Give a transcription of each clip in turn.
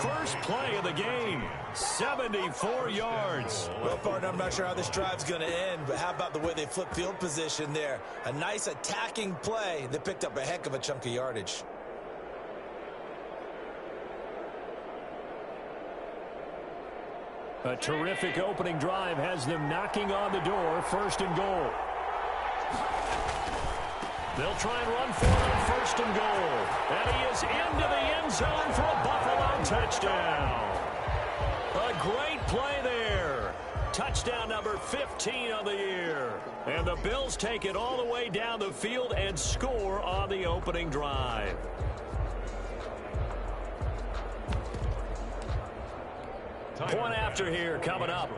first play of the game. 74 yards. Well, partner, I'm not sure how this drive's going to end, but how about the way they flip field position there? A nice attacking play that picked up a heck of a chunk of yardage. A terrific opening drive has them knocking on the door. First and goal. They'll try and run for it on first and goal. And he is into the end zone for a Buffalo touchdown. A great play there. Touchdown number 15 on the year. And the Bills take it all the way down the field and score on the opening drive. Point after here coming up.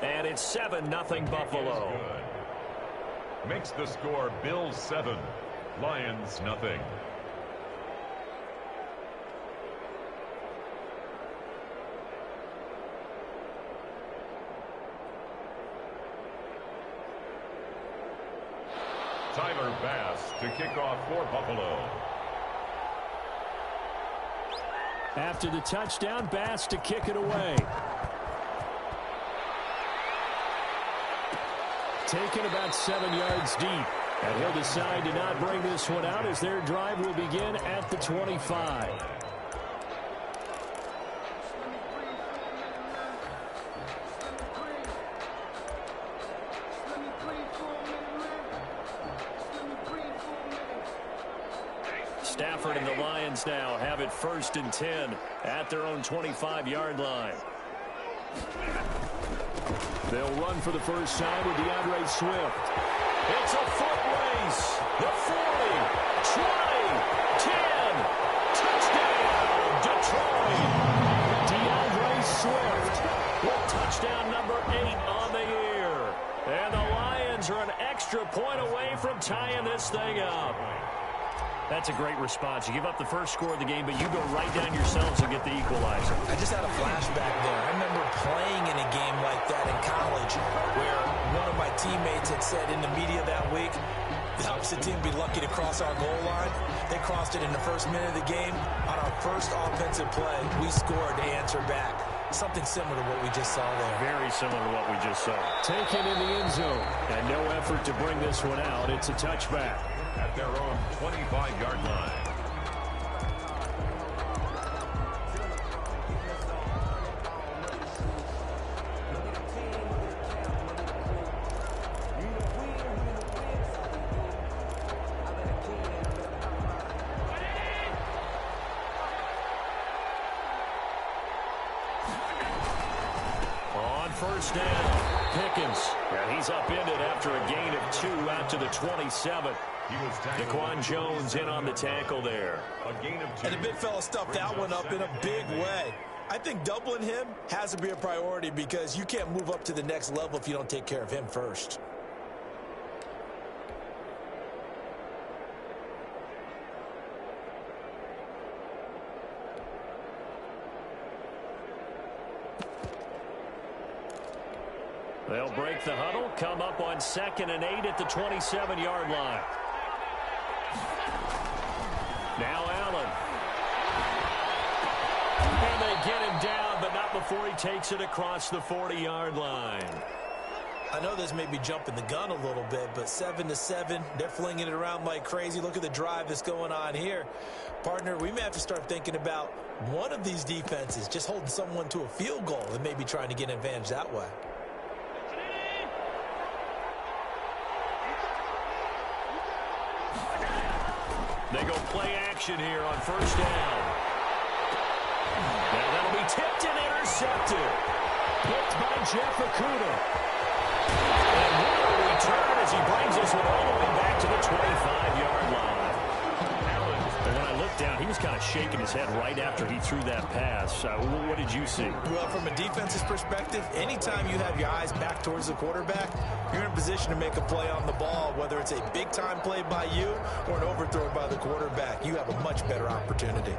And it's 7-0 Buffalo. Makes the score Bills 7, Lions nothing. Tyler Bass to kick off for Buffalo. After the touchdown, Bass to kick it away. Taken about 7 yards deep. And he'll decide to not bring this one out as their drive will begin at the 25. Stafford and the Lions now have it 1st and 10 at their own 25-yard line. They'll run for the first time with DeAndre Swift. It's a foot race. The 40, 20, 10. Touchdown, Detroit. DeAndre Swift with touchdown number 8 on the year. And the Lions are an extra point away from tying this thing up. That's a great response. You give up the first score of the game, but you go right down yourselves and get the equalizer. I just had a flashback there. I remember playing in a game like that in college where one of my teammates had said in the media that week, the opposite team would be lucky to cross our goal line. They crossed it in the first minute of the game. On our first offensive play, we scored to answer back. Something similar to what we just saw there. Very similar to what we just saw. Taken in the end zone, and no effort to bring this one out. It's a touchback. At their own 25-yard line. On first down, Pickens. And he's upended after a gain of 2 out to the 27. Daquan Jones in on the tackle there. A gain of 2. And the big fella stuffed that one up in a big way. I think doubling him has to be a priority because you can't move up to the next level if you don't take care of him first. They'll break the huddle, come up on 2nd and 8 at the 27-yard line. Now Allen. And they get him down, but not before he takes it across the 40-yard line. I know this may be jumping the gun a little bit, but 7-7, they're flinging it around like crazy. Look at the drive that's going on here. Partner, we may have to start thinking about one of these defenses just holding someone to a field goal and maybe trying to get an advantage that way. They go play action here on first down. Now that'll be tipped and intercepted. Picked by Jeff Okudah. And what a return as he brings us all the way back to the 25-yard line. And when I looked down, he was kind of shaking his head right after he threw that pass. What did you see? Well, from a defense's perspective, anytime you have your eyes back towards the quarterback, you're in a position to make a play on the ball, whether it's a big-time play by you or an overthrow by the quarterback. You have a much better opportunity.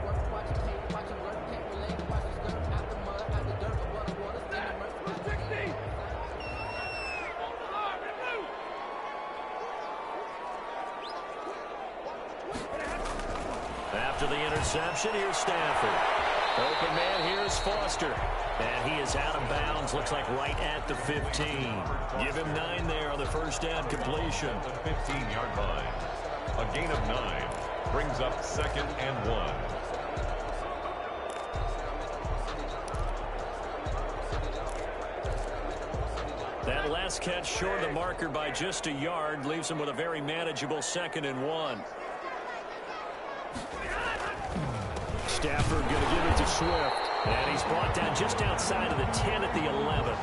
interception. Here's Stafford. Open man, here's Foster. And he is out of bounds. Looks like right at the 15. Give him 9 there on the first down completion. The 15-yard line. A gain of 9 brings up 2nd and 1. That last catch short of the marker by just a yard leaves him with a very manageable 2nd and 1. Stafford going to give it to Swift. And he's brought down just outside of the 10 at the 11.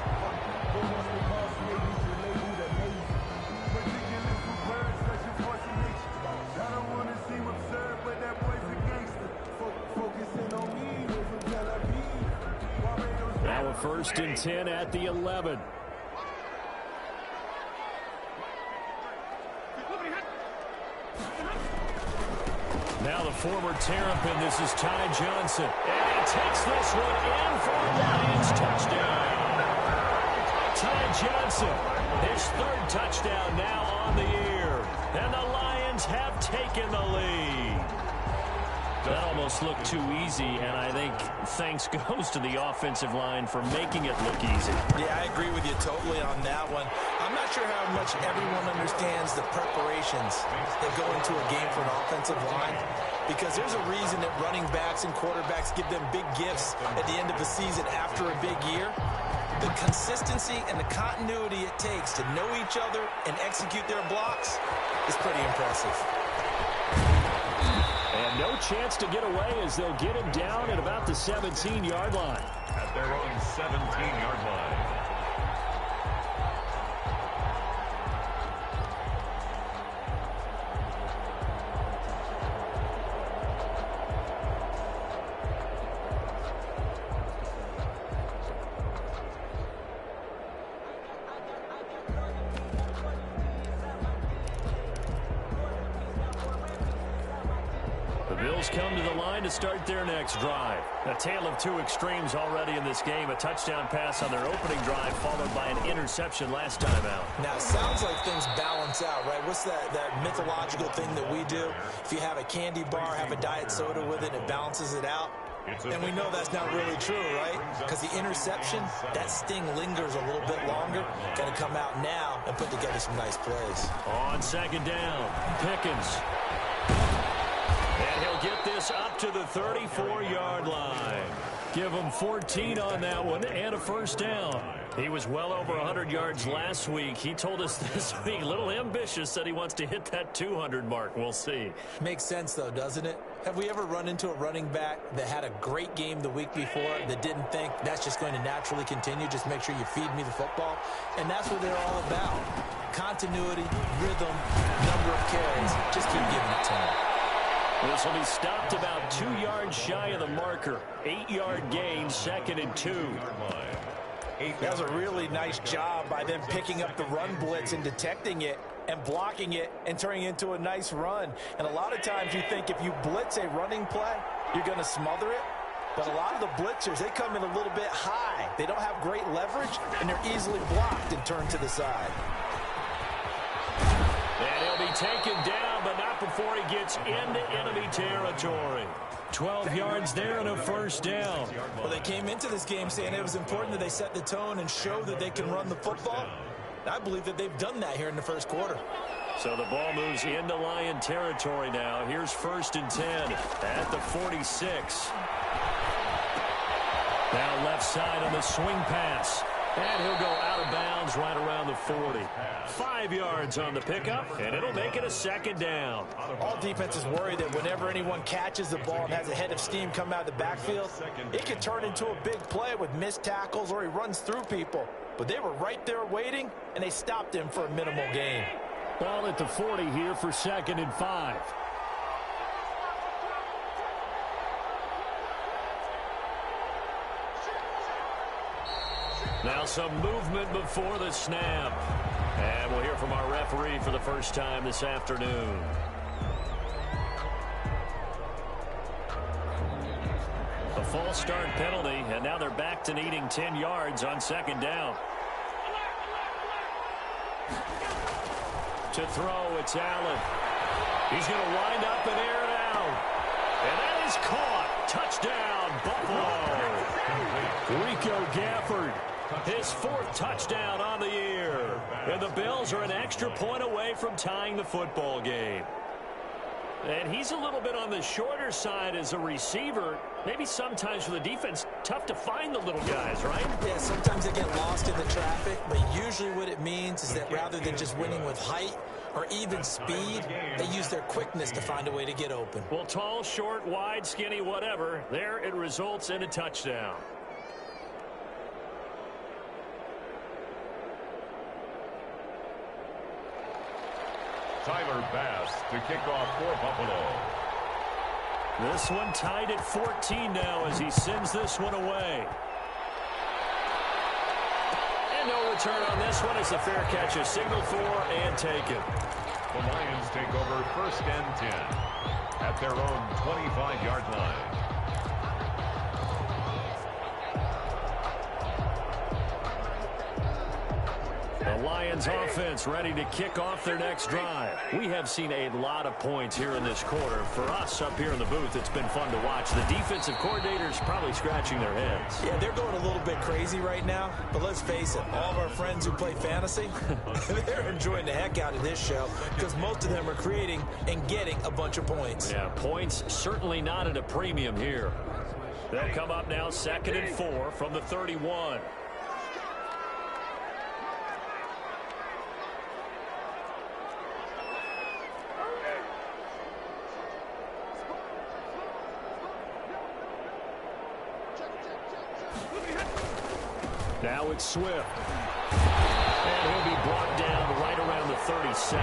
Now a 1st and 10 at the 11. Now the former Terrapin, this is Ty Johnson. And he takes this one in for a Lions touchdown. Ty Johnson, his 3rd touchdown now on the year. And the Lions have taken the lead. That almost looked too easy, and I think thanks goes to the offensive line for making it look easy. Yeah, I agree with you totally on that one. I'm not sure how much everyone understands the preparations that go into a game for an offensive line, because there's a reason that running backs and quarterbacks give them big gifts at the end of the season after a big year. The consistency and the continuity it takes to know each other and execute their blocks is pretty impressive. And no chance to get away as they'll get him down at about the 17-yard line. At their own 17-yard line. Bills come to the line to start their next drive. A tale of 2 extremes already in this game. A touchdown pass on their opening drive followed by an interception last time out. Now, it sounds like things balance out, right? What's that mythological thing that we do? If you have a candy bar, have a diet soda with it, it balances it out. And we know that's not really true, right? Because the interception, that sting lingers a little bit longer. Got to come out now and put together some nice plays. On 2nd down, Pickens. And he'll get this up to the 34-yard line. Give him 14 on that one and a 1st down. He was well over 100 yards last week. He told us this week, a little ambitious, that he wants to hit that 200 mark. We'll see. Makes sense, though, doesn't it? Have we ever run into a running back that had a great game the week before that didn't think that's just going to naturally continue? Just make sure you feed me the football. And that's what they're all about. Continuity, rhythm, number of carries. Just keep giving it to him. This will be stopped about 2 yards shy of the marker. 8-yard gain, 2nd and 2. That was a really nice job by them picking up the run blitz and detecting it and blocking it and turning it into a nice run. And a lot of times you think if you blitz a running play, you're going to smother it. But a lot of the blitzers, they come in a little bit high. They don't have great leverage, and they're easily blocked and turned to the side. And he'll be taken down, but not before he gets into enemy territory. 12 yards there and a 1st down. Well, they came into this game saying it was important that they set the tone and show that they can run the football. I believe that they've done that here in the 1st quarter. So the ball moves into Lion territory now. Here's 1st and 10 at the 46. Now left side on the swing pass. And he'll go out of bounds right around the 40. 5 yards on the pickup, and it'll make it a 2nd down. All defenses worry that whenever anyone catches the ball and has a head of steam come out of the backfield, it could turn into a big play with missed tackles or he runs through people. But they were right there waiting, and they stopped him for a minimal gain. Ball at the 40 here for 2nd and 5. Now some movement before the snap. And we'll hear from our referee for the first time this afternoon. A false start penalty, and now they're back to needing 10 yards on 2nd down. To throw, it's Allen. He's going to wind up and air it out. And that is caught. Touchdown, Buffalo. Rico Gafford, his 4th touchdown on the year. And the Bills are an extra point away from tying the football game. And he's a little bit on the shorter side as a receiver. Maybe sometimes for the defense, tough to find the little guys, right? Yeah, sometimes they get lost in the traffic, but usually what it means is that rather than just winning with height or even speed, they use their quickness to find a way to get open. Well, tall, short, wide, skinny, whatever, there it results in a touchdown. Tyler Bass to kick off for Buffalo. This one tied at 14 now as he sends this one away. And no return on this one as the fair catch is signaled for and taken. The Lions take over 1st and 10 at their own 25-yard line. The Lions offense ready to kick off their next drive. We have seen a lot of points here in this quarter. For us up here in the booth, it's been fun to watch. The defensive coordinators probably scratching their heads. Yeah, they're going a little bit crazy right now. But let's face it, all of our friends who play fantasy, they're enjoying the heck out of this show because most of them are creating and getting a bunch of points. Yeah, points certainly not at a premium here. They'll come up now 2nd and 4 from the 31. Now it's Swift. And he'll be brought down right around the 37.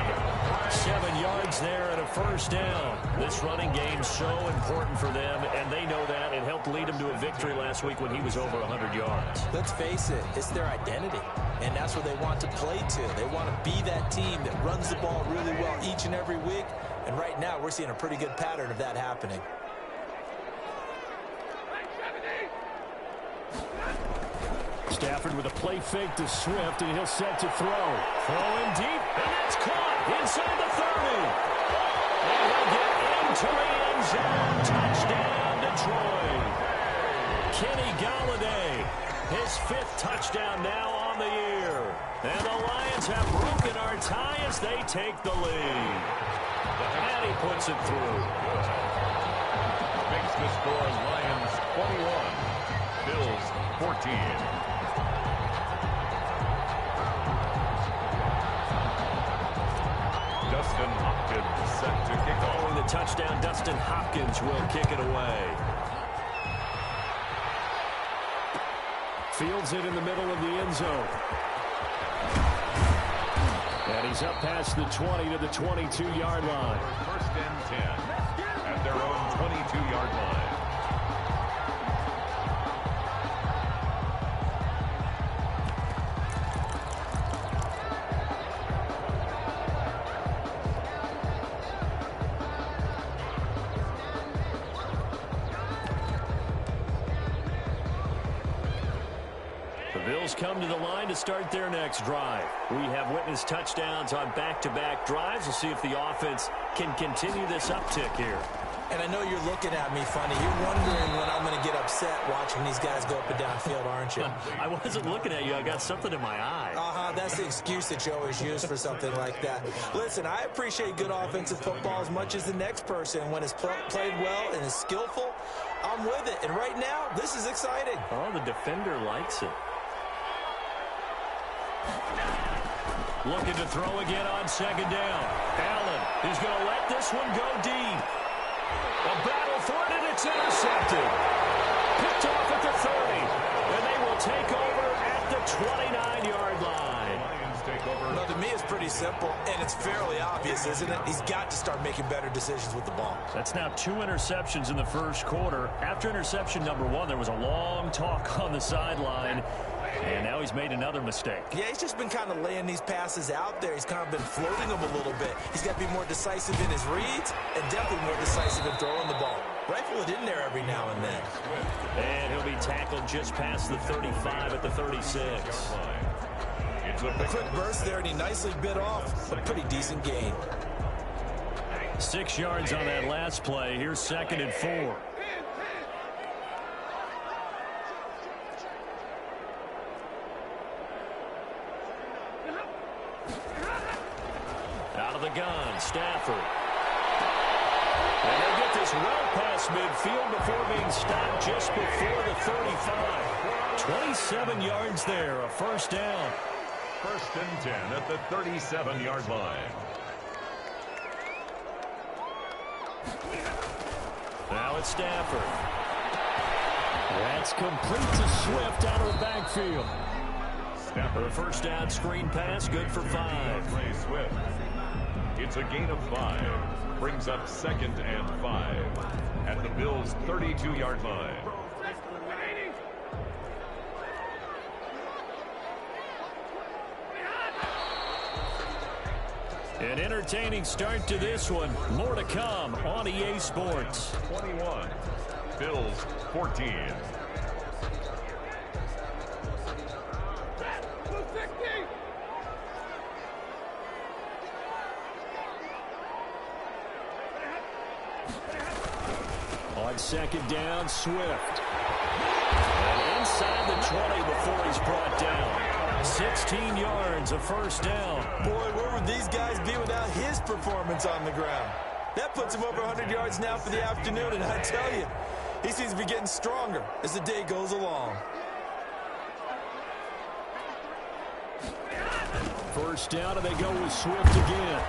7 yards there and a 1st down. This running game so important for them, and they know that. It helped lead them to a victory last week when he was over 100 yards. Let's face it, it's their identity, and that's what they want to play to. They want to be that team that runs the ball really well each and every week, and right now we're seeing a pretty good pattern of that happening. Stafford with a play fake to Swift, and he'll set to throw. Throwing deep, and that's caught inside the 30. And he'll get into the end zone. Touchdown, Detroit. Kenny Golladay, his 5th touchdown now on the year. And the Lions have broken our tie as they take the lead. And he puts it through. Makes the score Lions 21, Bills 14. Dustin Hopkins set to kick off. Following the touchdown, Dustin Hopkins will kick it away. Fields it in the middle of the end zone. And he's up past the 20 to the 22-yard line. 1st and 10 at their own 22-yard line. Bills come to the line to start their next drive. We have witnessed touchdowns on back-to-back drives. We'll see if the offense can continue this uptick here. And I know you're looking at me funny. You're wondering when I'm going to get upset watching these guys go up and down field, aren't you? I wasn't looking at you. I got something in my eye. That's the excuse that you always use for something like that. Listen, I appreciate good offensive football as much as the next person. When it's played well and is skillful, I'm with it. And right now, this is exciting. Oh, the defender likes it. Looking to throw again on 2nd down. Allen is going to let this one go deep. A battle for it, and it's intercepted. Picked off at the 30. And they will take over at the 29-yard line. Lions take over. Well, to me, it's pretty simple, and it's fairly obvious, isn't it? He's got to start making better decisions with the ball. That's now 2 interceptions in the first quarter. After interception number 1, there was a long talk on the sideline. And now he's made another mistake. Yeah, he's just been kind of laying these passes out there. He's kind of been floating them a little bit. He's got to be more decisive in his reads and definitely more decisive in throwing the ball. Rifle it in there every now and then. And he'll be tackled just past the 35 at the 36. A quick burst there, and he nicely bit off a pretty decent gain. 6 yards on that last play. Here's 2nd and 4. of the gun, Stafford. And they get this well past midfield before being stopped just before the 35. 27 yards there, a first down. First and 10 at the 37-yard line. Now it's Stafford. That's complete to Swift out of the backfield. Stafford. The first down screen pass, good for 5. Play Swift. It's a gain of 5. Brings up second and 5 at the Bills' 32-yard line. An entertaining start to this one. More to come on EA Sports. 21. Bills 14. On second down, Swift. And inside the 20 before he's brought down. 16 yards, a first down. Boy, where would these guys be without his performance on the ground? That puts him over 100 yards now for the afternoon, and I tell you, he seems to be getting stronger as the day goes along. First down, and they go with Swift again.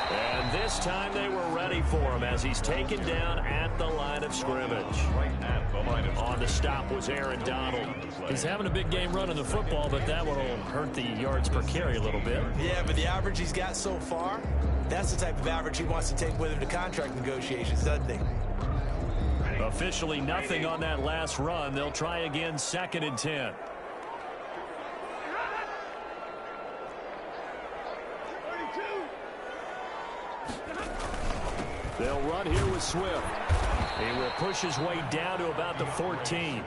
And this time they were ready for him as he's taken down at the line of scrimmage. Right at the line of On the stop was Aaron Donald. He's having a big game running the football, but that one will hurt the yards per carry a little bit. Yeah, but the average he's got so far, that's the type of average he wants to take with him to contract negotiations, doesn't he? Officially nothing on that last run. They'll try again, second and 10. They'll run here with Swift. He will push his way down to about the 14.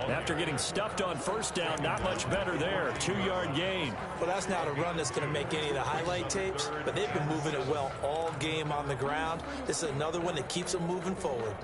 After getting stuffed on first down, not much better there. 2-yard gain. Well, that's not a run that's going to make any of the highlight tapes, but they've been moving it well all game on the ground. This is another one that keeps them moving forward.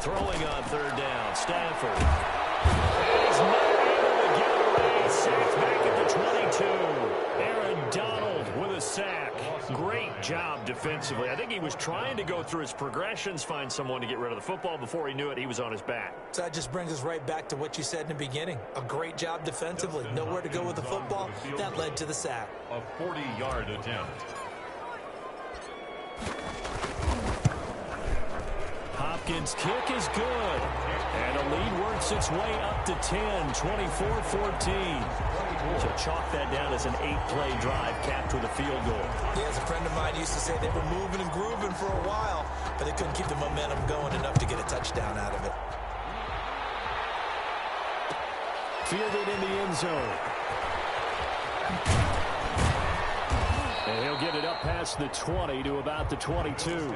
Throwing on third down, Stafford. He's not able to get away. Sacked back at the 22. Aaron Donald with a sack. Great job defensively. I think he was trying to go through his progressions, find someone to get rid of the football. Before he knew it, he was on his back. So that just brings us right back to what you said in the beginning. A great job defensively. Nowhere to go with the football. That led to the sack. A 40-yard attempt. Hopkins' kick is good. And the lead works its way up to 10, 24-14. So chalk that down as an 8-play drive capped with a field goal. Yeah, as a friend of mine used to say, they were moving and grooving for a while, but they couldn't keep the momentum going enough to get a touchdown out of it. Fielded in the end zone. And he'll get it up past the 20 to about the 22.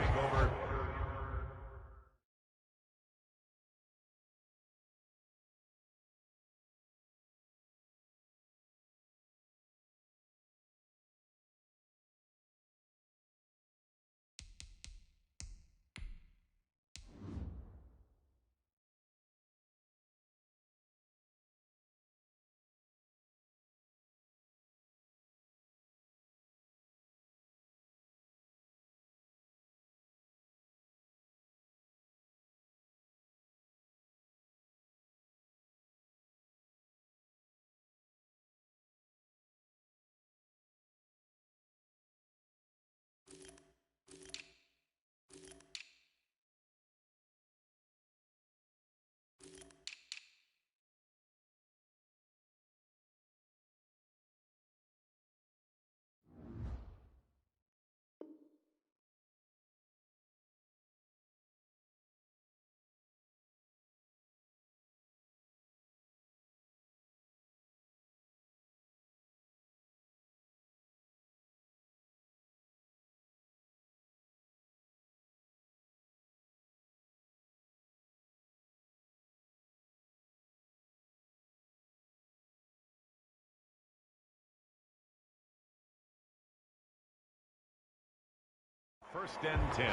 First and 10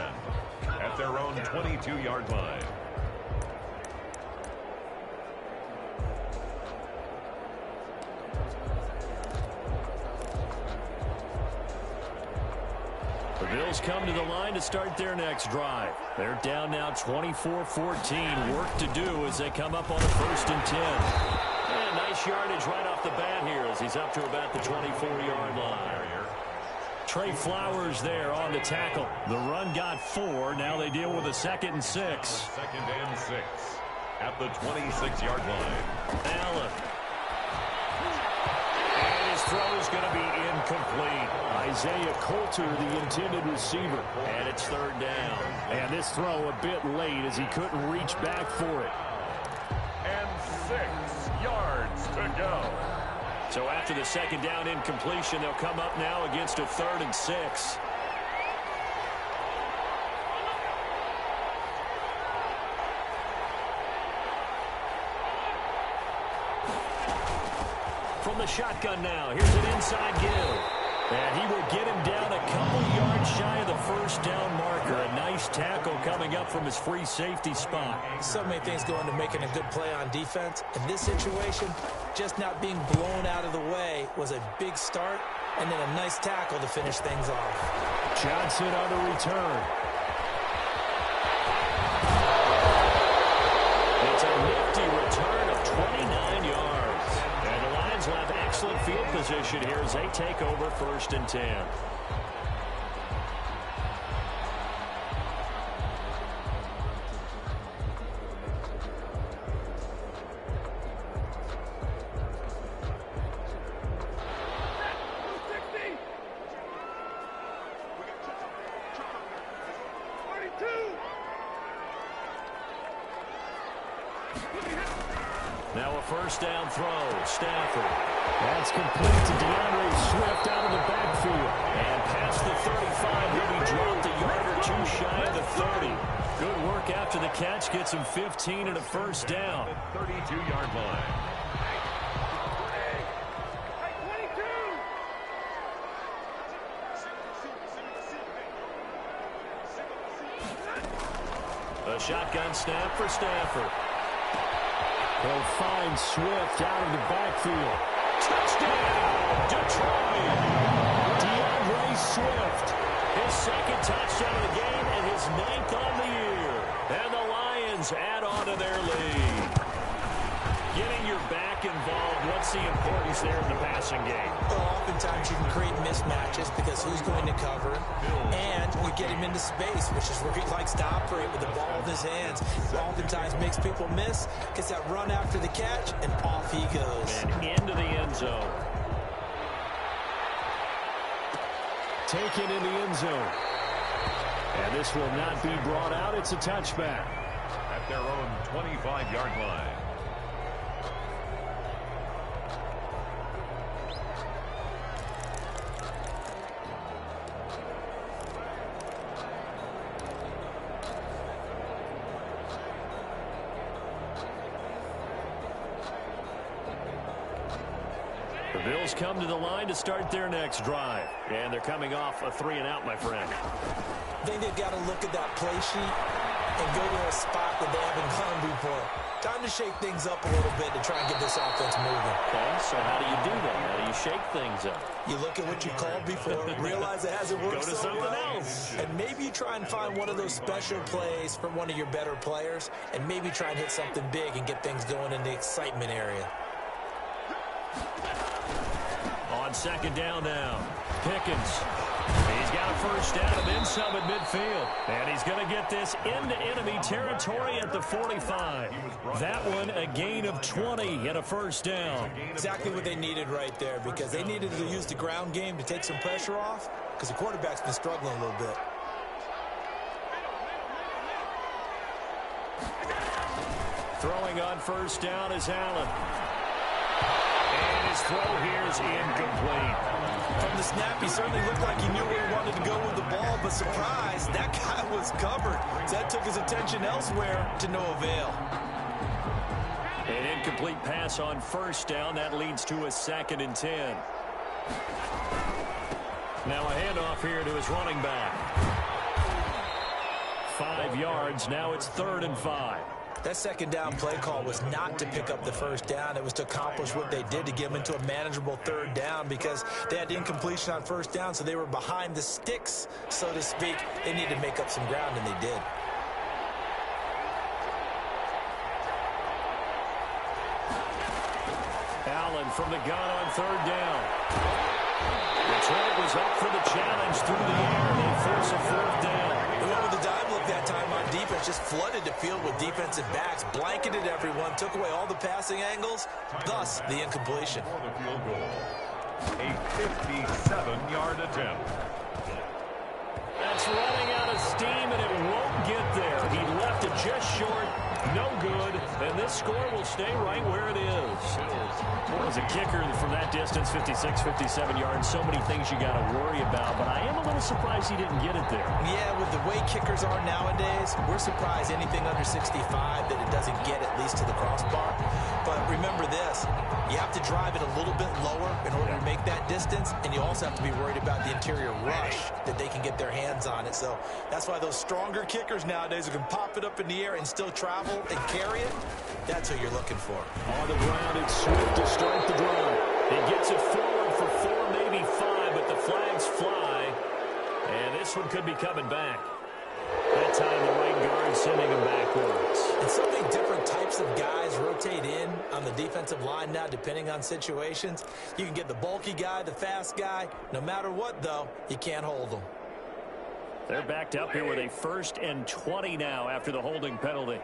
at their own 22-yard line. The Bills come to the line to start their next drive. They're down now 24-14. Work to do as they come up on a 1st and 10. And nice yardage right off the bat here as he's up to about the 24-yard line. Trey Flowers there on the tackle. The run got 4. Now they deal with a 2nd and 6. 2nd and 6 at the 26-yard line. Allen. And his throw is going to be incomplete. Isaiah Coulter, the intended receiver. And it's 3rd down. And this throw a bit late as he couldn't reach back for it. And 6 yards to go. So after the 2nd down incompletion, they'll come up now against a 3rd and 6. From the shotgun now, here's an inside give. And he will get him down a couple yards shy of the 1st down marker. A nice tackle coming up from his free safety spot. So many things go into making a good play on defense. In this situation, just not being blown out of the way was a big start, and then a nice tackle to finish things off. Johnson on the return. It's a nifty return of 29 yards. And the Lions will have excellent field position here as they take over 1st and 10. Now a 1st down throw. Stafford. That's complete to DeAndre Swift out of the backfield. And past the 35, he'll be dropped a yard or 2 shy of the 30. Good work after the catch. Gets him 15 and a 1st down. 32-yard line. A shotgun snap for Stafford. He'll find Swift out of the backfield. Touchdown, Detroit! DeAndre Swift, his 2nd touchdown of the game and his 9th on the year. And the Lions add on to their lead. Getting your back involved, what's the importance there in the passing game? Well, oftentimes you can create mismatches because who's going to cover him, and you get him into space, which is where he likes to operate with the ball in his hands. Oftentimes makes people miss, gets that run after the catch, and off he goes. And into the end zone. Taken in the end zone. And this will not be brought out. It's a touchback. At their own 25-yard line. The Bills come to the line to start their next drive. And they're coming off a 3-and-out, my friend. I think they've got to look at that play sheet and go to a spot that they haven't gone before. Time to shake things up a little bit to try and get this offense moving. Okay, so how do you do that? How do you shake things up? You look at what you called before, realize it hasn't worked Go to so something well, else. and maybe you try and find one of those special plays from one of your better players, and maybe try and hit something big and get things going in the excitement area. On 2nd down now, Pickens. He's got a 1st down and then some at midfield. And he's going to get this into enemy territory at the 45. That one a gain of 20 and a 1st down. Exactly what they needed right there, because they needed to use the ground game to take some pressure off, because the quarterback's been struggling a little bit. Throwing on 1st down is Allen. And his throw here is incomplete. From the snap, he certainly looked like he knew where he wanted to go with the ball, but surprise, that guy was covered. So that took his attention elsewhere to no avail. An incomplete pass on 1st down. That leads to a 2nd and 10. Now a handoff here to his running back. 5 yards. Now it's 3rd and 5. That second down play call was not to pick up the first down. It was to accomplish what they did, to get them into a manageable 3rd down, because they had incompletion on first down, so they were behind the sticks, so to speak. They needed to make up some ground, and they did. Allen from the gun on 3rd down. Detroit was up for the challenge through the air. They force a 4th down. Whoever the dime look that time on defense just flooded the field with defensive backs, blanketed everyone, took away all the passing angles, thus the incompletion. For the field goal, a 57-yard attempt. That's running out of steam, and it won't get there. He left it just short. No good, and this score will stay right where it is. As a kicker from that distance, 56, 57 yards, so many things you got to worry about, but I am a little surprised he didn't get it there. Yeah, with the way kickers are nowadays, we're surprised anything under 65 that it doesn't get at least to the crossbar. But remember this, you have to drive it a little bit lower in order to make that distance, and you also have to be worried about the interior rush that they can get their hands on it. So that's why those stronger kickers nowadays who can pop it up in the air and still travel and carry it, that's what you're looking for. On the ground, it's Swift to start the drive. He gets it forward for 4, maybe 5, but the flags fly, and this one could be coming back. That time the right guard sending him backwards. And so many different types of guys rotate in on the defensive line now, depending on situations. You can get the bulky guy, the fast guy. No matter what, though, you can't hold them. They're backed up here with a 1st and 20 now after the holding penalty.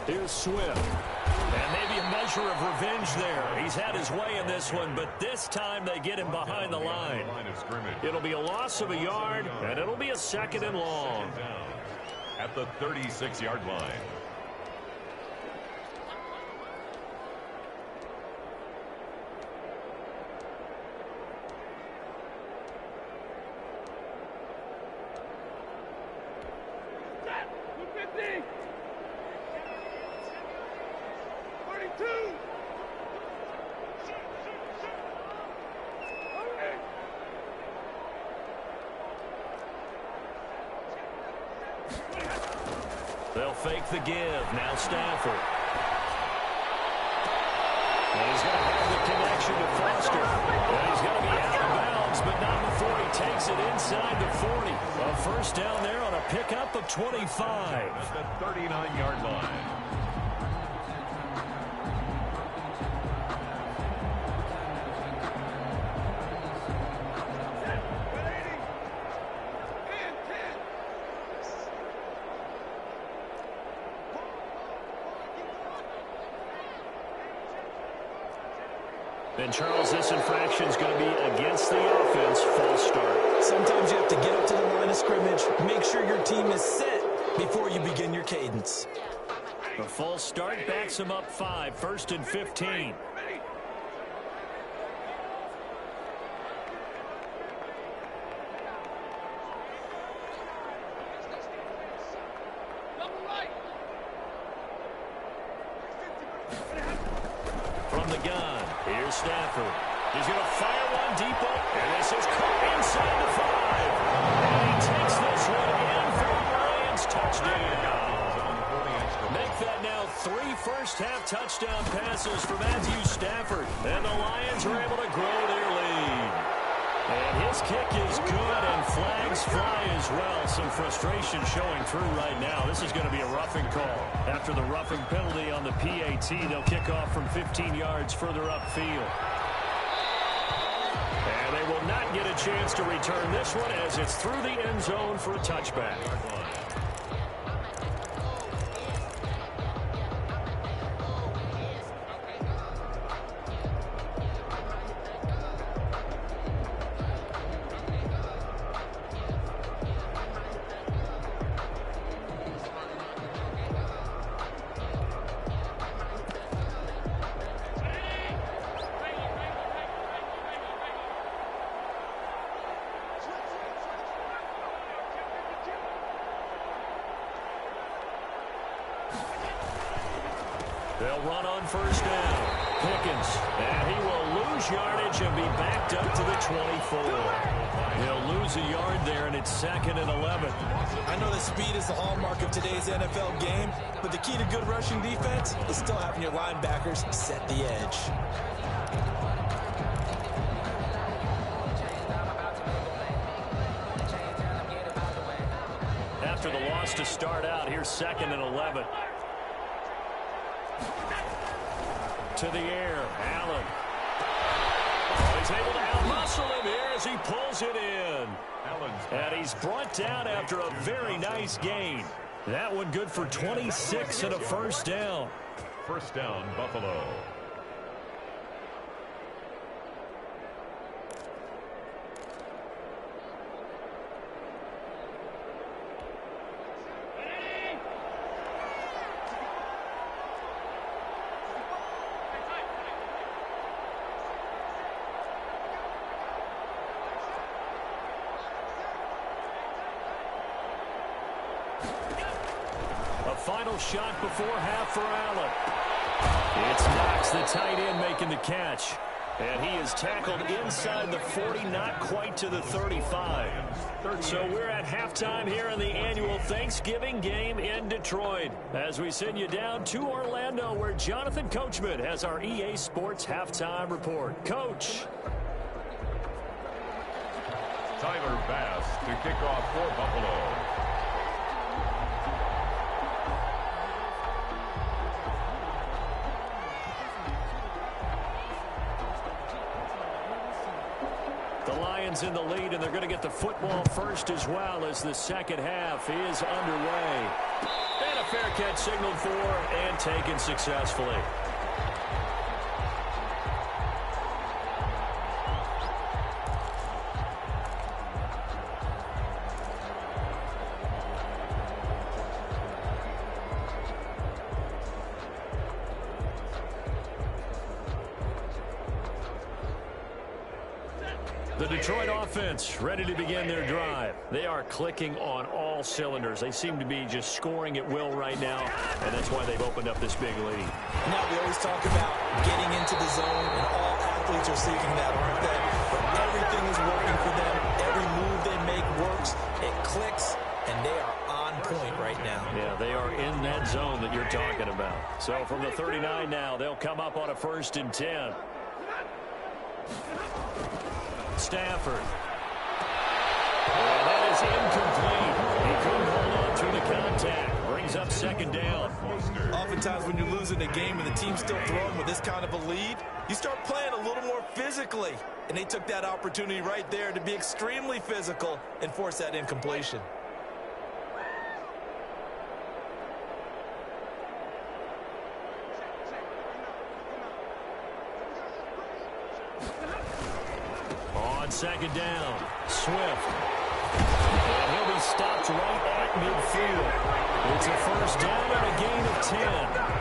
Here's Swift. And maybe a measure of revenge there. He's had his way in this one, but this time they get him behind the line. It'll be a loss of a yard, and it'll be a 2nd and long. At the 36-yard line. They'll fake the give. Now Stafford. And he's going to have the connection to Foster. And he's going to be out of bounds, but not before he takes it inside the 40. A 1st down there on a pickup of 25. At the 39-yard line. And Charles, this infraction is going to be against the offense. False start. Sometimes you have to get up to the line of scrimmage, make sure your team is set before you begin your cadence. A false start backs him up 5, 1st and 15. From the gun, here's Stafford. He's going to fire one deep up, and this is caught inside the 5. And he takes this one in for a Lions touchdown. Make that now 3 first-half touchdown passes for Matthew Stafford, and the Lions are able to grow their lead. And his kick is good, and flags fly as well. Some frustration showing through right now. This is going to be a roughing call. After the roughing penalty on the PAT, they'll kick off from 15 yards further upfield. And they will not get a chance to return this one as it's through the end zone for a touchback. They'll run on first down. Pickens, and he will lose yardage and be backed up to the 24. He'll lose a yard there, and it's 2nd and 11. I know that speed is the hallmark of today's NFL game, but the key to good rushing defense is still having your linebackers set the edge. After the loss to start out, here's 2nd and 11. To the air, Allen. Oh, he's able to out-muscle him here as he pulls it in. And he's brought down after a very nice gain. That one good for 26 and a first down. First down, Buffalo. Final shot before half for Allen. It's Knox, the tight end, making the catch. And he is tackled inside the 40, not quite to the 35. So we're at halftime here in the annual Thanksgiving game in Detroit, as we send you down to Orlando, where Jonathan Coachman has our EA Sports halftime report. Coach. Tyler Bass to kick off for Buffalo. The Lions in the lead, and they're going to get the football first as well as the second half is underway. And a fair catch signaled for and taken successfully. The Detroit offense ready to begin their drive. They are clicking on all cylinders. They seem to be just scoring at will right now, and that's why they've opened up this big lead. Now, we always talk about getting into the zone, and all athletes are seeking that, aren't they? But everything is working for them. Every move they make works. It clicks, and they are on point right now. Yeah, they are in that zone that you're talking about. So from the 39 now, they'll come up on a 1st and 10. Stafford. And that is incomplete. He couldn't hold on through the contact. Brings up 2nd down. Oftentimes when you're losing a game and the team's still throwing with this kind of a lead, you start playing a little more physically. And they took that opportunity right there to be extremely physical and force that incompletion. On 2nd down, Swift. And he'll be stopped right at midfield. It's a 1st down and a gain of 10.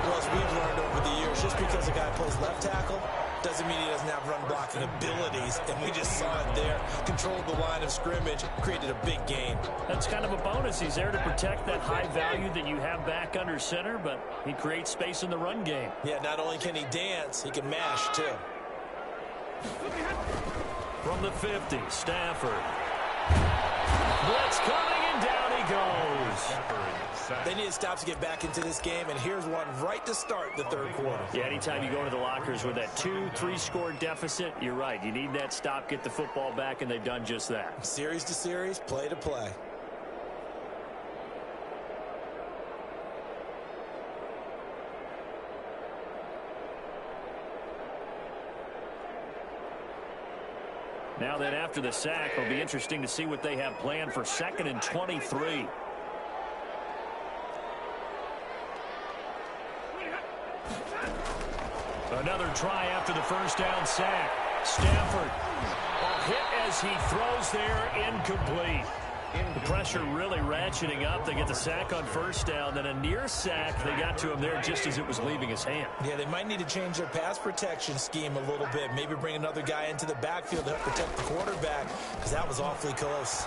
Well, as we've learned over the years, just because a guy plays left tackle doesn't mean he doesn't have run blocking abilities. And we just saw it there. Controlled the line of scrimmage, created a big gain. That's kind of a bonus. He's there to protect that high value that you have back under center, but he creates space in the run game. Yeah, not only can he dance, he can mash too. From the 50, Stafford. Blitz coming, and down he goes. They need to stop to get back into this game, and here's one right to start the 3rd quarter. Yeah, anytime you go to the lockers with that 2-3 score deficit, you're right. You need that stop, get the football back, and they've done just that. Series to series, play to play. Now then, after the sack, it'll be interesting to see what they have planned for 2nd and 23. Another try after the 1st down sack. Stafford, a hit as he throws there, incomplete. The pressure really ratcheting up. They get the sack on 1st down, then a near sack. They got to him there just as it was leaving his hand. Yeah, they might need to change their pass protection scheme a little bit. Maybe bring another guy into the backfield to help protect the quarterback, because that was awfully close.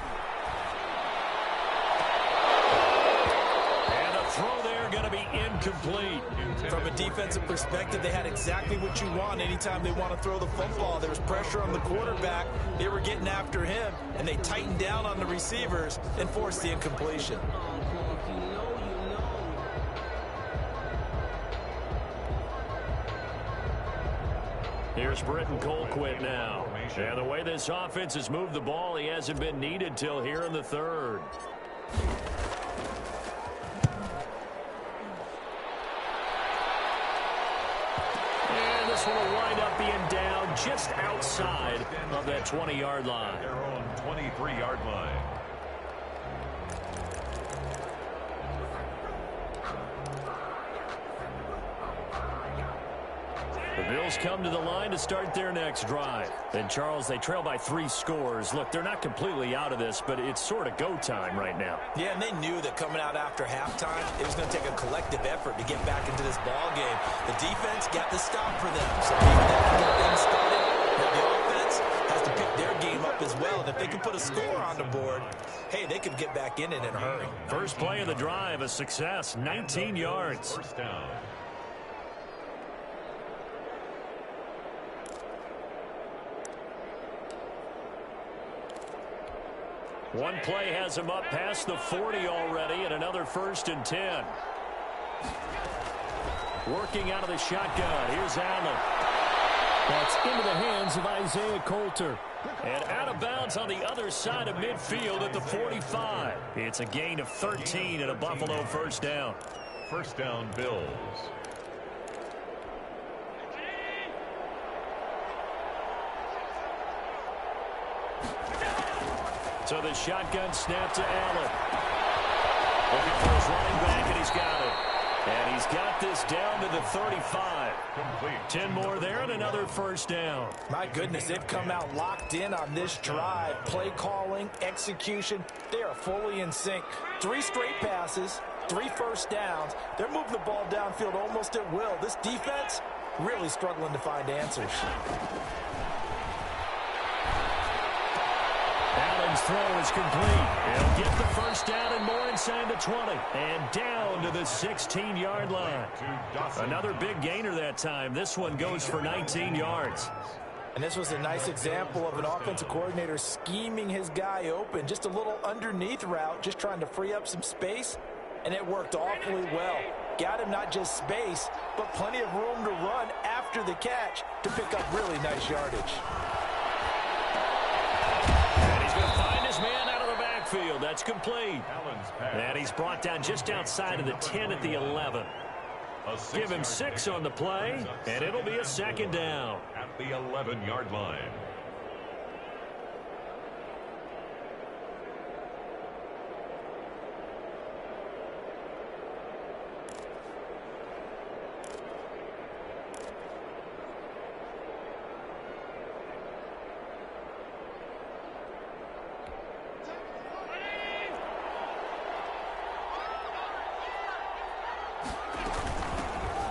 And a throw there going to be incomplete. incomplete. From a defensive perspective, they had exactly what you want anytime they want to throw the football. There was pressure on the quarterback. They were getting after him, and they tightened down on the receivers and forced the incompletion. Here's Britton Colquitt now. And the way this offense has moved the ball, he hasn't been needed till here in the third. And this one will wind up being down just outside of that 20-yard line. Their own 23-yard line. The Bills come to the line to start their next drive. And, Charles, they trail by 3 scores. Look, they're not completely out of this, but it's sort of go time right now. Yeah, and they knew that coming out after halftime, it was going to take a collective effort to get back into this ball game. The defense got the stop for them, so maybe that can get things started. Now the offense has to pick their game up as well, and if they can put a score on the board, hey, they could get back in it in a hurry. First play of the drive, a success, 19 yards. First down. One play has him up past the 40 already, and another 1st and 10. Working out of the shotgun. Here's Allen. That's into the hands of Isaiah Coulter. And out of bounds on the other side of midfield at the 45. It's a gain of 13 and a Buffalo first down. First down, Bills. So the shotgun snap to Allen. Looking for his running back, and he's got it. And he's got this down to the 35. Complete. 10 more there and another first down. My goodness, they've come out locked in on this drive. Play calling, execution, they are fully in sync. 3 straight passes, 3 first downs. They're moving the ball downfield almost at will. This defense really struggling to find answers. Allen's throw is complete. He'll get the first down and more inside the 20. And down to the 16-yard line. Another big gainer that time. This one goes for 19 yards. And this was a nice example of an offensive coordinator scheming his guy open. Just a little underneath route, just trying to free up some space. And it worked awfully well. Got him not just space, but plenty of room to run after the catch to pick up really nice yardage. Man out of the backfield. That's complete. And he's brought down just outside of the 10 at the 11. Give him 6 on the play, and it'll be a second down. At the 11-yard line.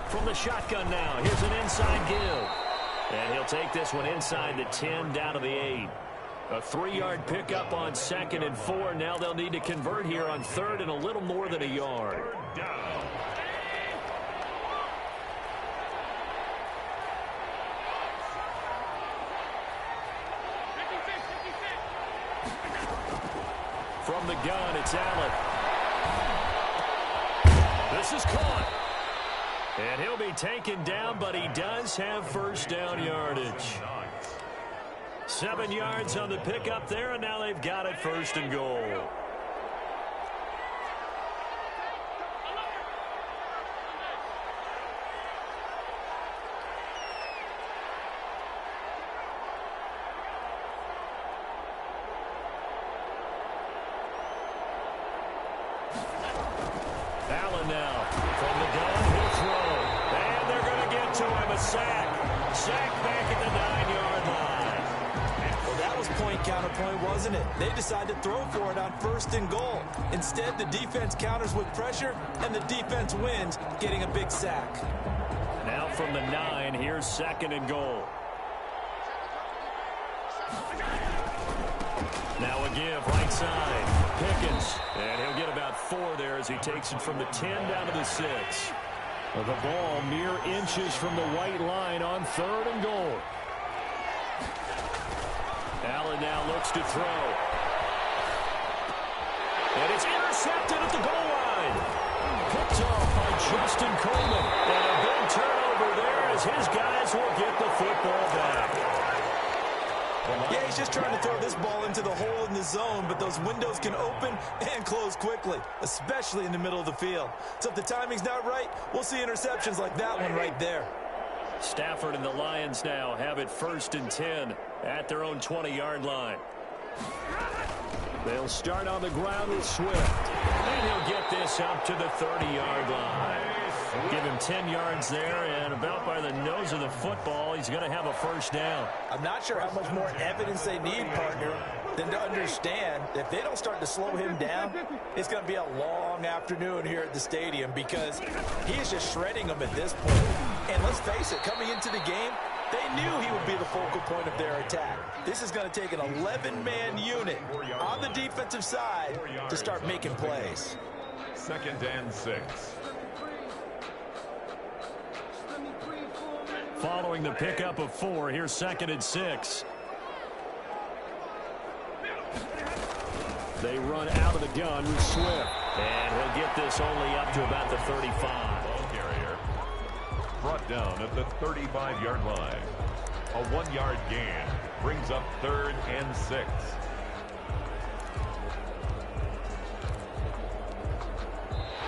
From the shotgun now, here's an inside give. And he'll take this one inside the 10 down to the 8. A 3-yard pickup on 2nd and 4. Now they'll need to convert here on 3rd and a little more than a yard. Down. From the gun, it's Allen. This is caught. And he'll be taken down, but he does have first down yardage. 7 yards on the pickup there, and now they've got it 1st and goal. Allen now from the gun, he'll throw. And they're going to get to him, a sack. Sack back at the 9-yard line. Well, that was point counterpoint, wasn't it? They decided to throw for it on 1st and goal. Instead, the defense counters with pressure, and the defense wins, getting a big sack. Now from the 9, here's 2nd and goal. Now a give, right side. Pickens. And he'll get about 4 there as he takes it from the 10 down to the 6. The ball mere inches from the white line on 3rd and goal. Allen now looks to throw. And it's intercepted at the goal line. Picked off by Justin Coleman. And a big turnover there as his guys will get the football back. Yeah, he's just trying to throw this ball into the hole in the zone, but those windows can open and close quickly, especially in the middle of the field. So if the timing's not right, we'll see interceptions like that one right there. Stafford and the Lions now have it 1st and 10 at their own 20-yard line. They'll start on the ground with Swift. And he'll get this up to the 30-yard line. Give him 10 yards there, and about by the nose of the football, he's going to have a 1st down. I'm not sure how much more evidence they need, partner, than to understand that if they don't start to slow him down, it's going to be a long afternoon here at the stadium because he is just shredding them at this point. And let's face it, coming into the game, they knew he would be the focal point of their attack. This is going to take an 11-man unit on the defensive side to start making plays. 2nd and 6. Following the pickup of 4, here's 2nd and 6. They run out of the gun with Swift. And he'll get this only up to about the 35. Ball carrier brought down at the 35-yard line. A 1-yard gain brings up 3rd and 6.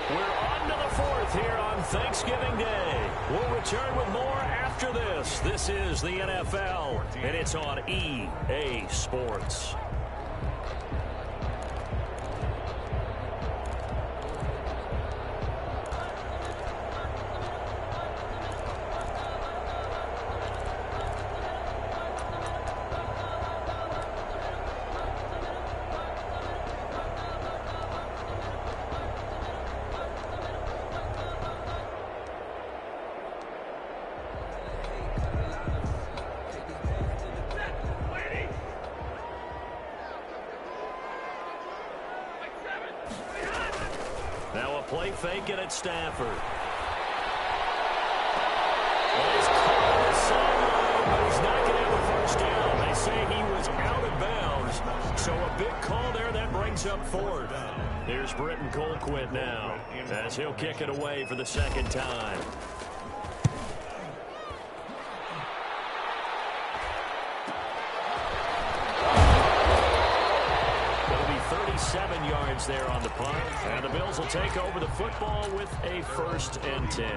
We're on to the 4th here on Thanksgiving Day. We'll return with more after this. This is the NFL, and it's on EA Sports. Now a play fake it at Stafford. Well, he's caught on the sideline, but he's not going to have a 1st down. They say he was out of bounds. So a big call there that brings up 4th. Here's Britton Colquitt now as he'll kick it away for the 2nd time. It'll be 37 yards there on the punt. And the Bills will take over the football with a 1st and 10.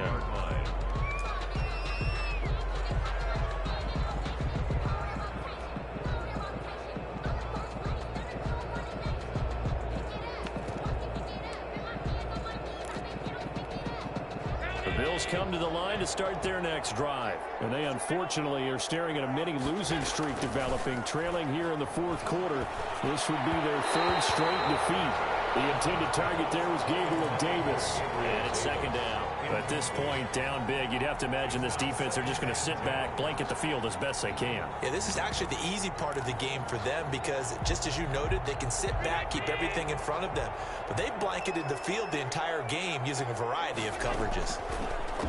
The Bills come to the line to start their next drive. And they unfortunately are staring at a mini losing streak developing, trailing here in the 4th quarter. This would be their 3rd straight defeat. The intended target there was Gabriel Davis. And it's 2nd down. At this point, down big, you'd have to imagine this defense are just going to sit back, blanket the field as best they can. Yeah, this is actually the easy part of the game for them because, just as you noted, they can sit back, keep everything in front of them. But they've blanketed the field the entire game using a variety of coverages. Oh,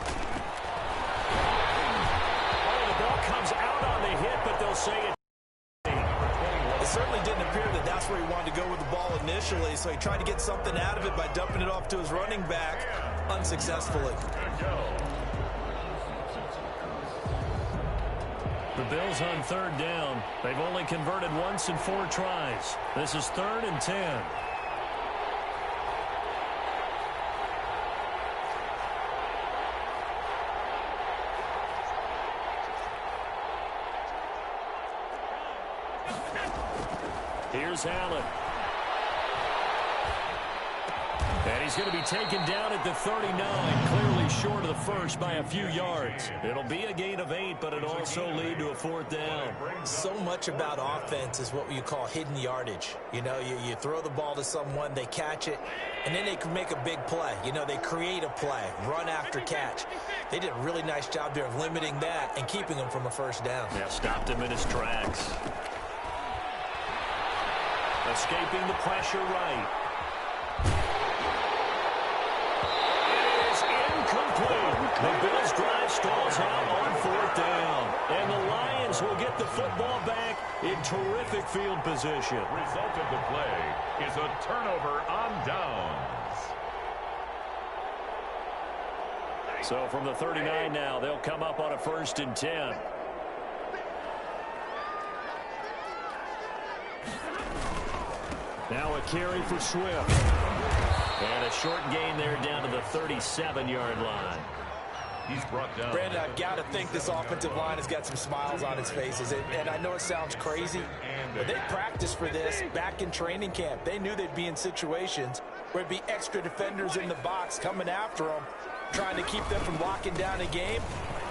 the ball comes out on the hit, but they'll say it. It certainly didn't appear that that's where he wanted to go with the ball initially, so he tried to get something out of it by dumping it off to his running back unsuccessfully. The Bills on 3rd down. They've only converted once in 4 tries. This is 3rd and 10. Here's Allen. And he's going to be taken down at the 39, clearly short of the 1st by a few yards. It'll be a gain of 8, but it'll also lead to a 4th down. So much about offense is what you call hidden yardage. You know, you throw the ball to someone, they catch it, and then they can make a big play. You know, they create a play, run after catch. They did a really nice job there of limiting that and keeping him from a 1st down. Yeah, stopped him in his tracks. Escaping the pressure right. It is incomplete. And the Lions will get the football back in terrific field position. Result of the play is a turnover on downs. So from the 39 now, they'll come up on a 1st and 10. Now a carry for Swift. And a short gain there down to the 37-yard line. He's brought down. Brandon, I've got to think this offensive line has got some smiles on its faces. And I know it sounds crazy, but they practiced for this back in training camp. They knew they'd be in situations where it'd be extra defenders in the box coming after them, trying to keep them from locking down a game.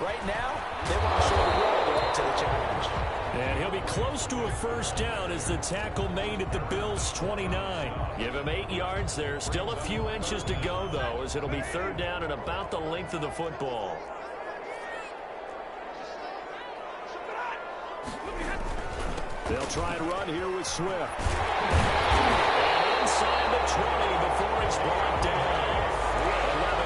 Right now, they want to show the world they're up to the challenge. And he'll be close to a 1st down as the tackle made at the Bills' 29. Give him 8 yards there. Still a few inches to go, though, as it'll be 3rd down and about the length of the football. They'll try and run here with Swift. And inside the 20 before he's brought down.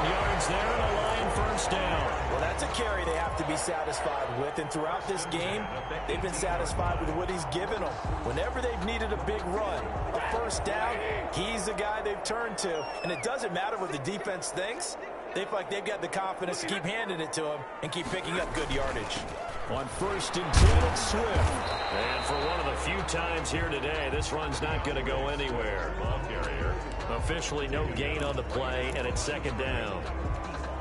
11 yards there and a Lion 1st down. Well, that's a carry they have to be satisfied with. And throughout this game, they've been satisfied with what he's given them. Whenever they've needed a big run, a 1st down, he's the guy they've turned to. And it doesn't matter what the defense thinks. They feel like they've got the confidence to keep handing it to him and keep picking up good yardage. On 1st and 10, it's Swift. And for one of the few times here today, this run's not going to go anywhere. Ball carrier. Officially no gain on the play, and it's 2nd down.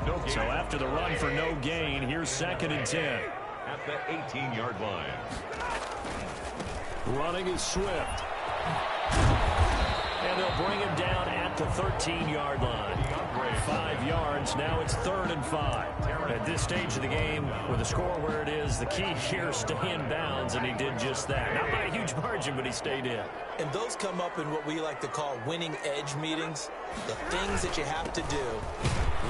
No gain. So after the run for no gain, here's 2nd and 10. At the 18-yard line. Running is Swift. And they'll bring him down at the 13-yard line. 5 yards. Now it's 3rd and 5. At this stage of the game, with the score where it is, the key here is stay in bounds, and he did just that. Not by a huge margin, but he stayed in. And those come up in what we like to call winning edge meetings. The things that you have to do,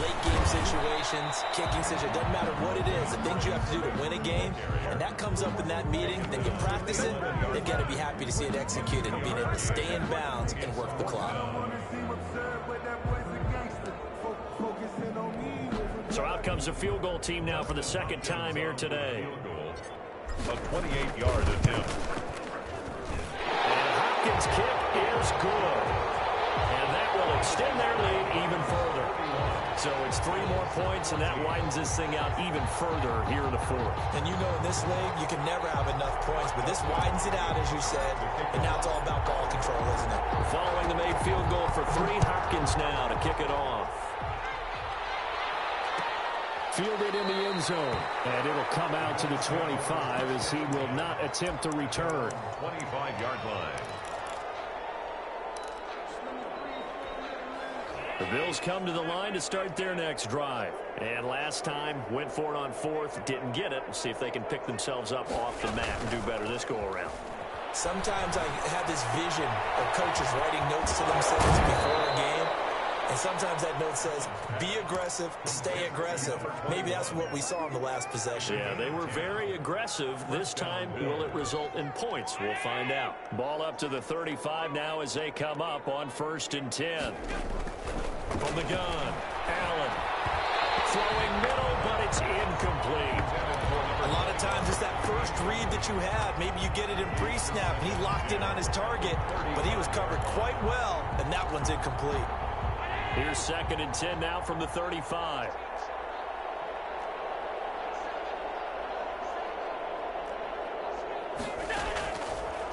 late game situations, kicking situations, doesn't matter what it is, the things you have to do to win a game, and that comes up in that meeting, then you practice it, they've got to be happy to see it executed and being able to stay in bounds and work the clock. So out comes the field goal team now for the 2nd time here today. A 28-yard attempt. And Hopkins' kick is good. And that will extend their lead even further. So it's 3 more points, and that widens this thing out even further here in the 4th. And you know in this league, you can never have enough points, but this widens it out, as you said, and now it's all about ball control, isn't it? Following the made field goal for 3, Hopkins now to kick it off. Fielded in the end zone, and it'll come out to the 25 as he will not attempt to return. 25-yard line. The Bills come to the line to start their next drive. And last time, went for it on 4th, didn't get it. We'll see if they can pick themselves up off the mat and do better this go-around. Sometimes I have this vision of coaches writing notes to themselves before a game. And sometimes that note says, be aggressive, stay aggressive. Maybe that's what we saw in the last possession. Yeah, they were very aggressive. This time, will it result in points? We'll find out. Ball up to the 35 now as they come up on 1st and 10. From the gun, Allen. Throwing middle, but it's incomplete. A lot of times it's that first read that you have. Maybe you get it in pre-snap, and he locked in on his target, but he was covered quite well, and that one's incomplete. Here's 2nd and 10 now from the 35.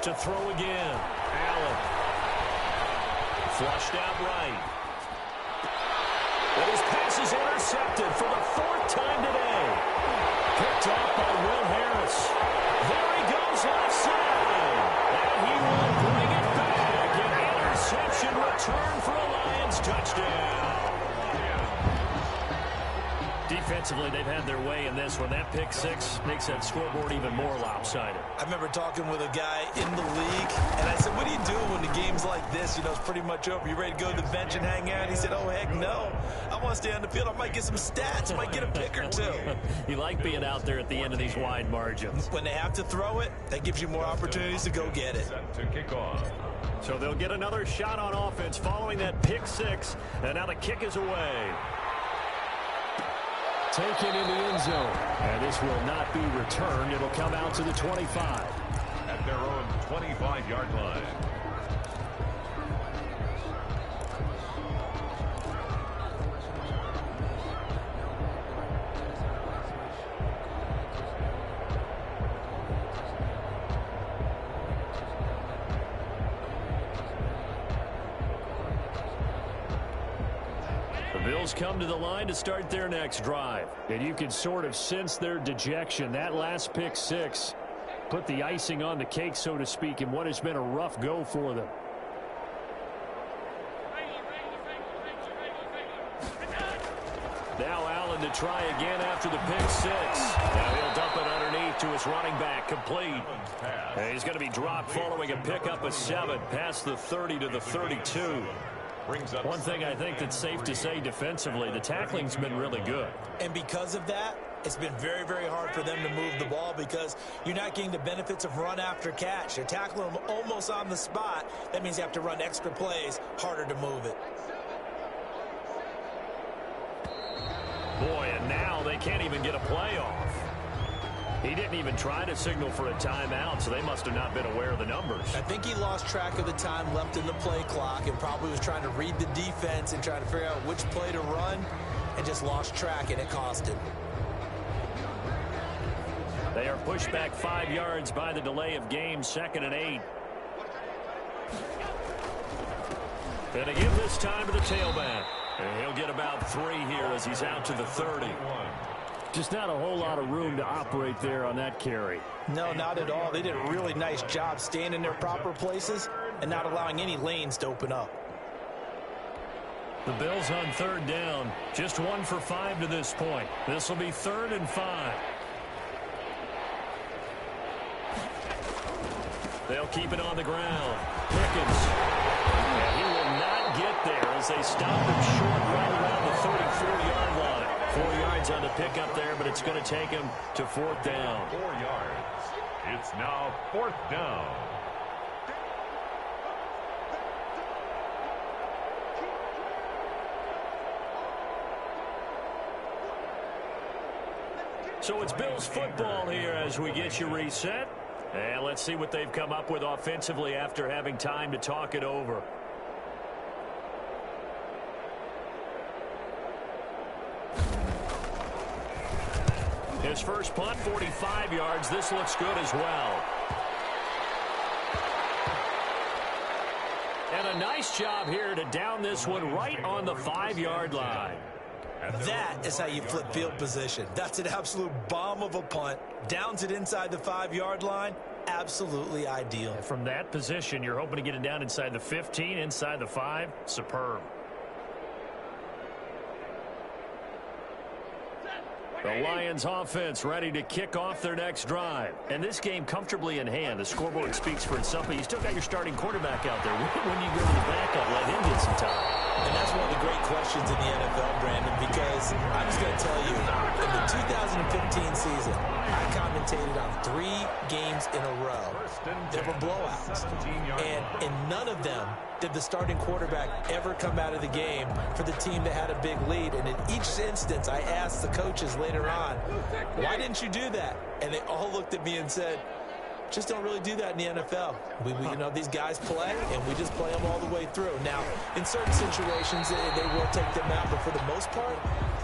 To throw again. Allen. Flushed out right. And his pass is intercepted for the 4th time today. Picked off by Will Harris. There he goes left side. And he will bring it back. An interception return for a Lions touchdown. Defensively, they've had their way in this one. That pick 6 makes that scoreboard even more lopsided. I remember talking with a guy in the league, and I said, what do you do when the game's like this? You know, it's pretty much over. You ready to go to the bench and hang out? He said, oh, heck no. I want to stay on the field. I might get some stats. I might get a pick or 2. You like being out there at the end of these wide margins. When they have to throw it, that gives you more opportunities to go get it. Set to kick off. So they'll get another shot on offense following that pick 6, and now the kick is away. taken in the end zone. And this will not be returned. It'll come out to the 25. At their own 25-yard line. Bills come to the line to start their next drive. And you can sort of sense their dejection. That last pick six put the icing on the cake, so to speak, in what has been a rough go for them. Now Allen to try again after the pick six. Now he'll dump it underneath to his running back, complete. And he's going to be dropped following a pickup of 7 past the 30 to the 32. One thing I think that's safe to say defensively, the tackling's been really good. And because of that, it's been very, very hard for them to move the ball because you're not getting the benefits of run after catch. You're tackling them almost on the spot. That means you have to run extra plays, harder to move it. Boy, and now they can't even get a play off. He didn't even try to signal for a timeout, so they must have not been aware of the numbers. I think he lost track of the time left in the play clock and probably was trying to read the defense and trying to figure out which play to run and just lost track, and it cost him. They are pushed back 5 yards by the delay of game, 2nd and 8. And to give this time to the tailback. And he'll get about 3 here as he's out to the 30. Just not a whole lot of room to operate there on that carry. No, not at all. They did a really nice job staying in their proper places and not allowing any lanes to open up. The Bills on 3rd down. Just 1 for 5 to this point. This will be 3rd and 5. They'll keep it on the ground. Pickens. And he will not get there as they stop him short right around the 34-yard line. 4 yards on the pickup there, but it's going to take him to 4th down. 4 yards. It's now 4th down. So it's Bills football here as we get you reset. And let's see what they've come up with offensively after having time to talk it over. His first punt, 45 yards. This looks good as well. And a nice job here to down this one right on the 5-yard line. That is how you flip field position. That's an absolute bomb of a punt. Downs it inside the 5-yard line. Absolutely ideal. From that position, you're hoping to get it down inside the 15, inside the 5. Superb. The Lions offense ready to kick off their next drive. And this game comfortably in hand. The scoreboard speaks for itself, but you still got your starting quarterback out there. When you go to the backup, let him get some time. And that's one of the great questions in the NFL, Brandon, because I'm just going to tell you, in the 2015 season, I commentated on 3 games in a row. There were blowouts. And in none of them did the starting quarterback ever come out of the game for the team that had a big lead. And in each instance, I asked the coaches later on, why didn't you do that? And they all looked at me and said, just don't really do that in the NFL. We you know, these guys play, and we just play them all the way through. Now, in certain situations, they will take them out, but for the most part,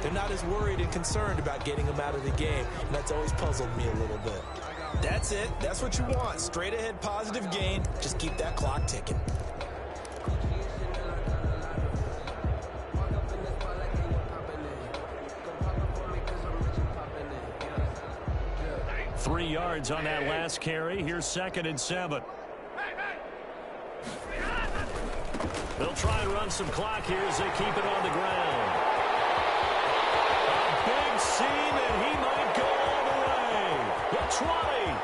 they're not as worried and concerned about getting them out of the game, and that's always puzzled me a little bit. That's it. That's what you want. Straight ahead, positive gain. Just keep that clock ticking. Three yards on that last carry. Here's 2nd and 7. They'll try and run some clock here as they keep it on the ground. A big seam, and he might go all the way. The 20.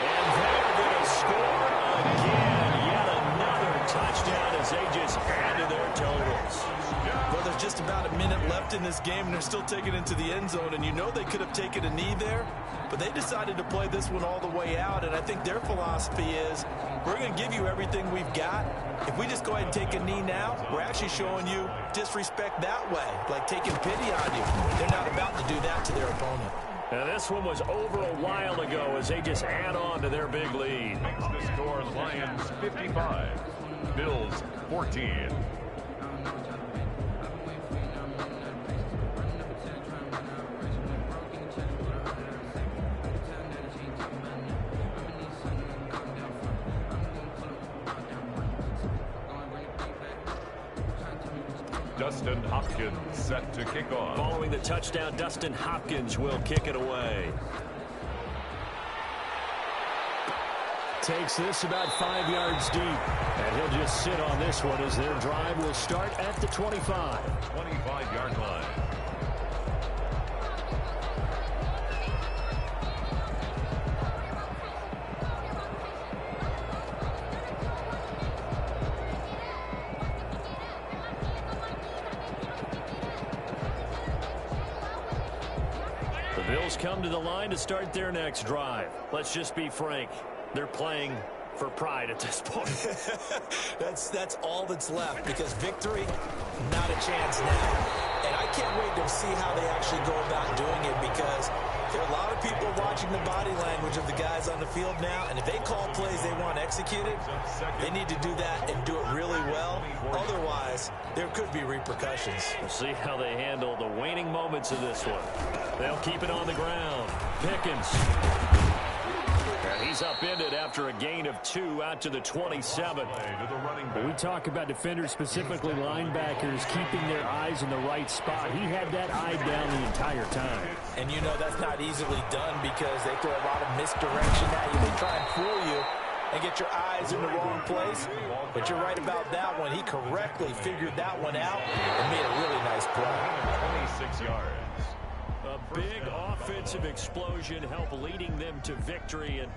And they're going to score again. Yet another touchdown as they just add to their totals. Well, there's just about a minute left in this game, and they're still taking it into the end zone. And you know they could have taken a knee there. But they decided to play this one all the way out, and I think their philosophy is, we're going to give you everything we've got. If we just go ahead and take a knee now, we're actually showing you disrespect that way, like taking pity on you. They're not about to do that to their opponent. Now this one was over a while ago as they just add on to their big lead. Makes the score Lions 55, Bills 14. Dustin Hopkins set to kick off. Following the touchdown, Dustin Hopkins will kick it away. Takes this about 5 yards deep. And he'll just sit on this one as their drive will start at the 25. 25-yard line. The Bills come to the line to start their next drive. Let's just be frank. They're playing for pride at this point. That's all that's left, because victory, not a chance now. And I can't wait to see how they actually go about doing it, because there are a lot of people watching the body language of the guys on the field now, and if they call plays they want executed, they need to do that and do it really well. Otherwise, there could be repercussions. We'll see how they handle the waning moments of this one. They'll keep it on the ground. Pickens. And he's upended after a gain of 2 out to the 27. We talk about defenders, specifically linebackers, keeping their eyes in the right spot. He had that eye down the entire time. And you know that's not easily done, because they throw a lot of misdirection at you. They try and fool you and get your eyes in the wrong place. But you're right about that one. He correctly figured that one out and made a really nice play. 26 yards. A big offensive explosion helped leading them to victory. And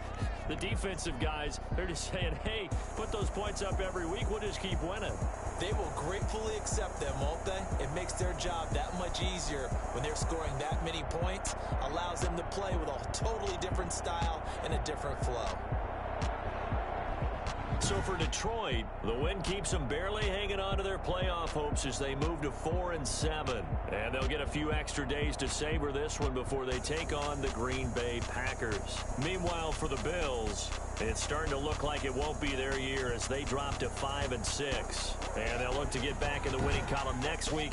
the defensive guys, they're just saying, hey, put those points up every week. We'll just keep winning. They will gratefully accept them, won't they? It makes their job that much easier when they're scoring that many points. Allows them to play with a totally different style and a different flow. So for Detroit, the win keeps them barely hanging on to their playoff hopes as they move to 4-7. And they'll get a few extra days to savor this one before they take on the Green Bay Packers. Meanwhile, for the Bills, it's starting to look like it won't be their year as they drop to 5-6. And they'll look to get back in the winning column next week.